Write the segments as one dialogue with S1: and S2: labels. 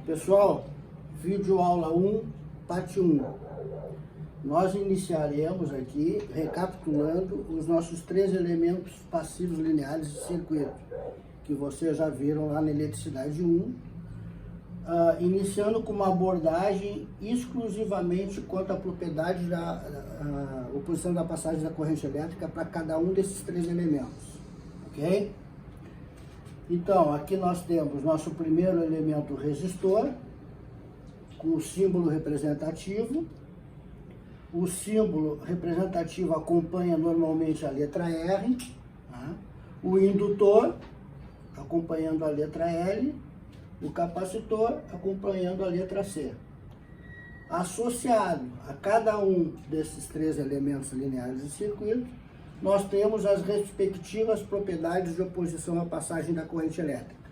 S1: Pessoal, vídeo aula 1, parte 1. Nós iniciaremos aqui recapitulando os nossos 3 elementos passivos lineares de circuito, que vocês já viram lá na eletricidade 1, iniciando com uma abordagem exclusivamente quanto à propriedade da oposição da passagem da corrente elétrica para cada um desses 3 elementos, ok? Então, aqui nós temos nosso primeiro elemento resistor, com o símbolo representativo. O símbolo representativo acompanha normalmente a letra R, tá? O indutor acompanhando a letra L, o capacitor acompanhando a letra C. Associado a cada um desses 3 elementos lineares de circuito, nós temos as respectivas propriedades de oposição à passagem da corrente elétrica.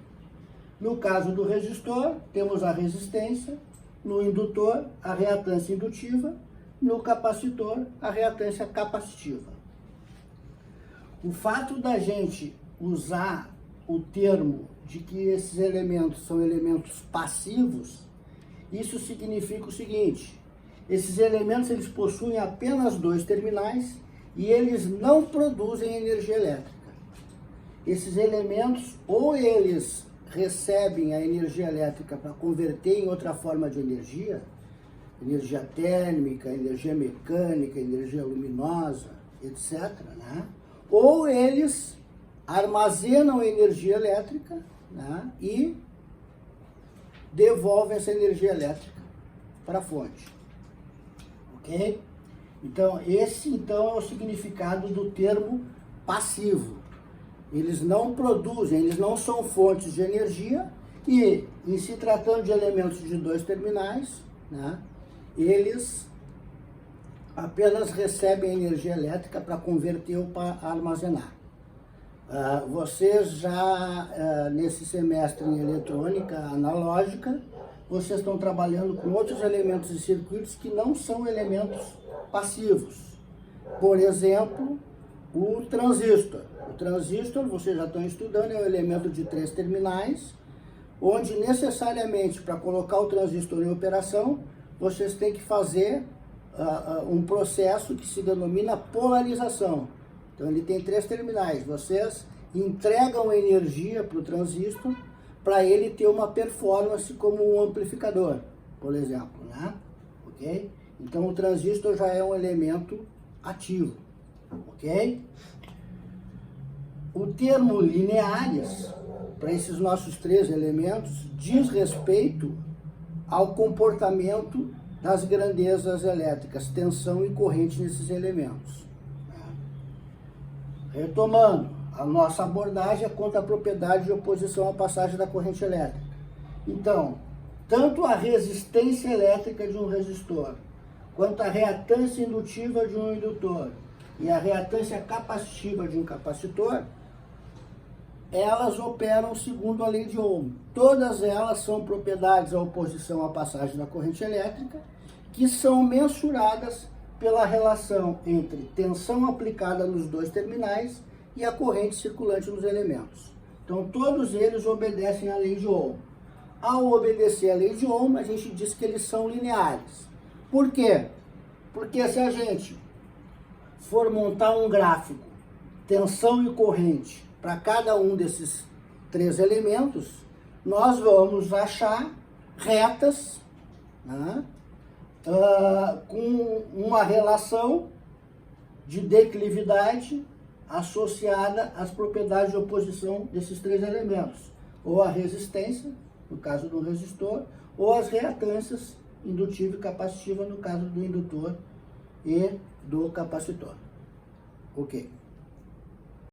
S1: No caso do resistor, temos a resistência, no indutor, a reatância indutiva, no capacitor, a reatância capacitiva. O fato da gente usar o termo de que esses elementos são elementos passivos, isso significa o seguinte: esses elementos eles possuem apenas 2 terminais e eles não produzem energia elétrica. Esses elementos, ou eles recebem a energia elétrica para converter em outra forma de energia térmica, energia mecânica, energia luminosa, etc., né? Ou eles armazenam energia elétrica, né? E devolvem essa energia elétrica para a fonte, ok? Então, esse é o significado do termo passivo. Eles não produzem, eles não são fontes de energia e, em se tratando de elementos de 2 terminais, né, eles apenas recebem energia elétrica para converter ou para armazenar. Vocês já, nesse semestre em eletrônica analógica, vocês estão trabalhando com outros elementos de circuitos que não são elementos passivos. Por exemplo, o transistor. O transistor, vocês já estão estudando, é um elemento de 3 terminais, onde necessariamente para colocar o transistor em operação, vocês têm que fazer um processo que se denomina polarização. Então ele tem 3 terminais, vocês entregam energia para o transistor para ele ter uma performance como um amplificador, por exemplo, né? Ok? Então o transistor já é um elemento ativo, ok? O termo lineares, para esses nossos 3 elementos, diz respeito ao comportamento das grandezas elétricas, tensão e corrente nesses elementos. Retomando, a nossa abordagem é quanto à propriedade de oposição à passagem da corrente elétrica. Então, tanto a resistência elétrica de um resistor, quanto a reatância indutiva de um indutor e a reatância capacitiva de um capacitor, elas operam segundo a lei de Ohm. Todas elas são propriedades à oposição à passagem da corrente elétrica, que são mensuradas pela relação entre tensão aplicada nos 2 terminais e a corrente circulante nos elementos. Então, todos eles obedecem à lei de Ohm. Ao obedecer à lei de Ohm, a gente diz que eles são lineares. Por quê? Porque se a gente for montar um gráfico, tensão e corrente, para cada um desses 3 elementos, nós vamos achar retas, né, com uma relação de declividade associada às propriedades de oposição desses 3 elementos, ou a resistência, no caso do resistor, ou as reatâncias indutiva e capacitiva, no caso do indutor e do capacitor. Ok.